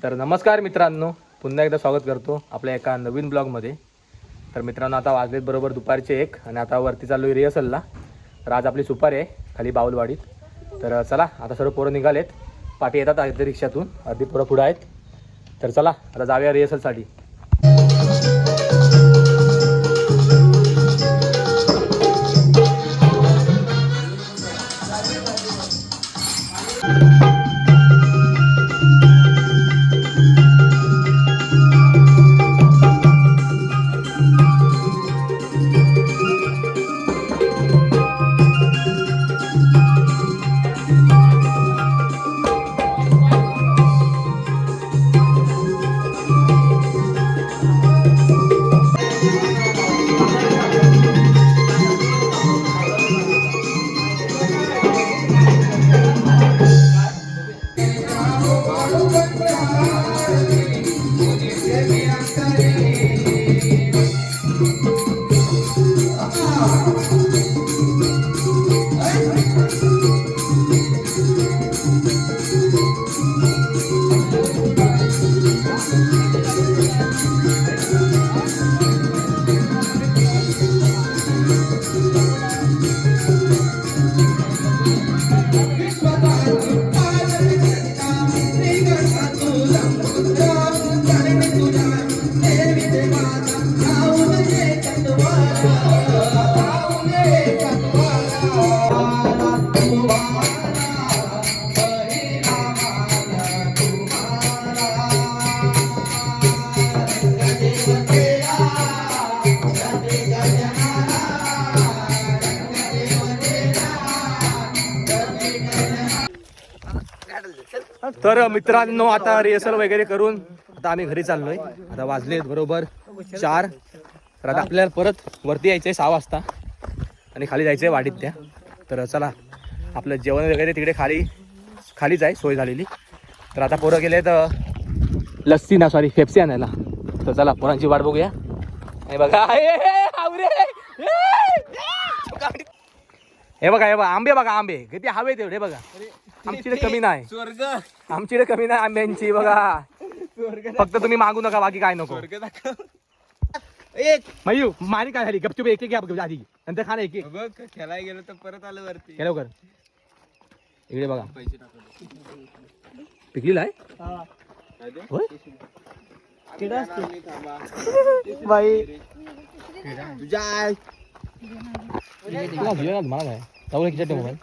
तर नमस्कार मित्रांनो, पुन्हा एकदा स्वागत करतो आपल्या एका नवीन ब्लॉगमध्ये. तर मित्रांनो, आता वाजलेत बरोबर दुपारचे 1 आणि आता वरती चाललो आहे रिहर्सलला. तर आज आपली सुपारी आहे खाली बाऊलवाडीत. तर चला, आता सर्व पोरं निघालेत. पाठी येतात अर्धी रिक्षातून, अर्धी पोरं पुढं आहेत. तर चला आता जाऊया रिहर्सलसाठी. तर मित्रांनो, आता रिहर्सल वगैरे करून आता आम्ही घरी चाललोय. आता वाजलेत बरोबर 4. तर आता आपल्याला परत वरती यायचंय 6 वाजता आणि खाली जायचंय वाडीत त्या. तर चला, आपलं जेवण वगैरे तिकडे खालीच आहे सोय झालेली. तर आता पोरं गेले तर लस्सी ना सॉरी पेप्सी आणायला. तर चला पोरांची वाट बघूया. हे बघा, हे बघा आंबे बघा, आंबे किती हवे तेवढे बघा. आमच्याकडे कमी नाही, आमच्याकडे कमी नाही आंब्यांची बघा. फक्त तुम्ही मागू नका, बाकी काय नको. मयू मारी काय झाली, गपचूप एक आधी नंतर खाना एक खेळायला गेलो तर परत आलं वरती. केलं कर इकडे बघा. पिकलेला आहे बाई तुझ्या मला काय त्यामुळे किती मोबाईल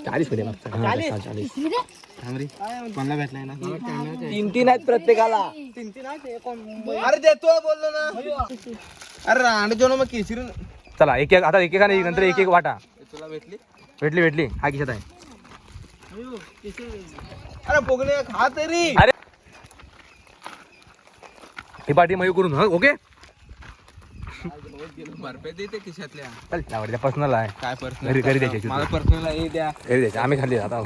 40 मध्ये मागचा 40 मला भेटलाय ना. 3 आहेत प्रत्येकाला. अरे देतो बोललो ना. अरे रांड जो ना मग केसरी. चला एक आता एकेकाने नंतर एक वाटा. तुला भेटली भेटली हा किशात आहे. अरे पोगणे खा तरी. अरे ही पार्टी मयू करून ओके. देते खिशातल्या. चल आवडत्या पर्सनल आहे. काय पर्सनल घरी द्यायची. मला पर्सनल आहे द्या. घरी द्यायची, आम्ही खाल्ली आता.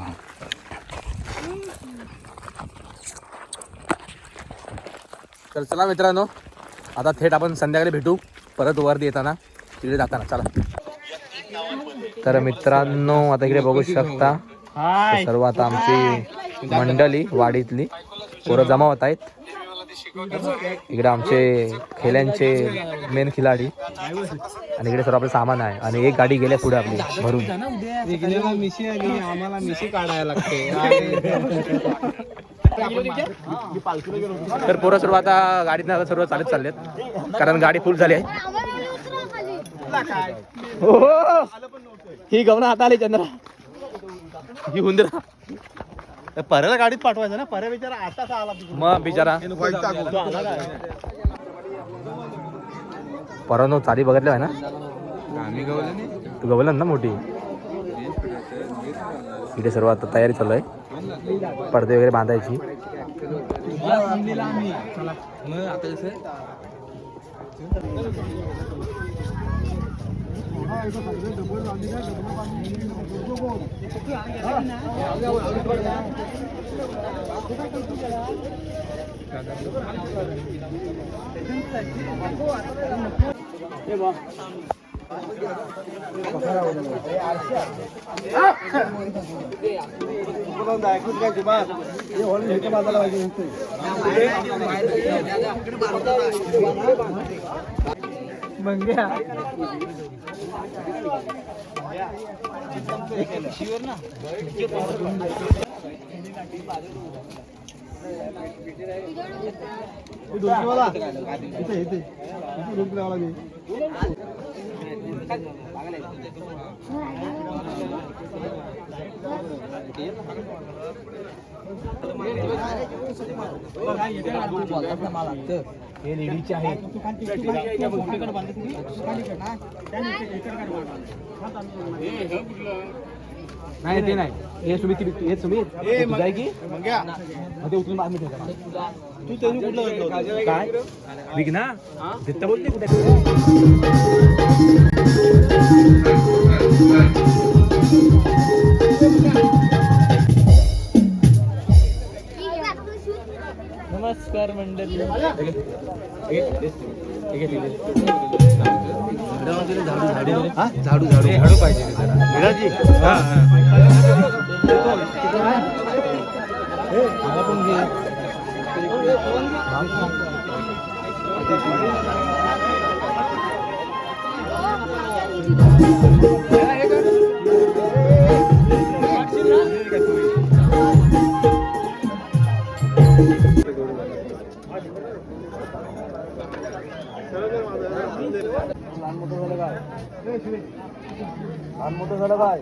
तर चला मित्रांनो, आता थेट आपण संध्याकाळी भेटू परत वरती येताना, तिकडे जाताना. चला. तर मित्रांनो, आता इकडे बघू शकता सर्व आता आमची मंडळी वाडीतली पोरं जमा होत आहेत. इकडे आमचे खेळ्यांचे मेन खिलाडी आणि इकडे सर्व आपलं सामान आहे. आणि एक गाडी गेल्या पुढे आपली भरून. मिशी आली, आम्हाला मिशी काढायला लागते. तर पोरं सर्व आता गाडीत सर्व चालत चाललेत, कारण गाडी फुल झाली आहे. ही गवना आता आली चंद्रा, ही हुंदरा. पर्याला गाडीत पाठवायचं ना. पर्या बिचारा आताच आला. मग बिचारा परवा चाली बघितलं आहे ना. आम्ही गवलं नाही. तू गवलं ना मोठी. इथे सर्व आता तयारी चालू आहे, पडदे वगैरे बांधायची. आता कसं हे लेडीचे आहे. नाही ते नाही, हे सुमित हे सुमित जाय की ते उचलून आम्ही ठेवतो. तू त्याने कुठलं काय विक ना देता बोलते कुठे. नमस्कार मंडळी. झाडू पाहिजे मोठं झालं काय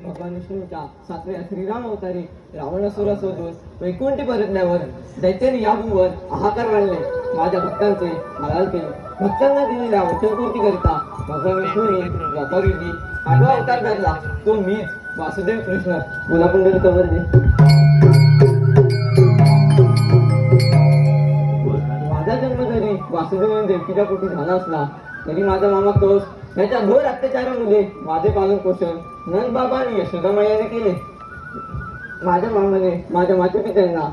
भगवान विष्णूच्या सातव्या श्रीराम अवतारी रावणासुरा शोधून वैकुंठी परतल्यावर दैत्याने या भूमीवर हाहाकार वाढले. माझ्या भक्तांचे आराध केले. भक्तांना दिलेल्या वचनपूर्ती करिता भगवान विष्णूने द्वापर युगी 8वा अवतार धरला. तो मीच वासुदेव कृष्ण. गुलाबुंडल कवर दे. माझा जन्म जरी वासुदेव आणि देवकीच्या पोटी झाला असला तरी माझा मामा कंस याच्या घोर अत्याचारामुळे माझे पालन पोषण नंद बाबा आणि यशोदा मैयाने केले. माझ्या मामाने माझ्या माता पित्यांना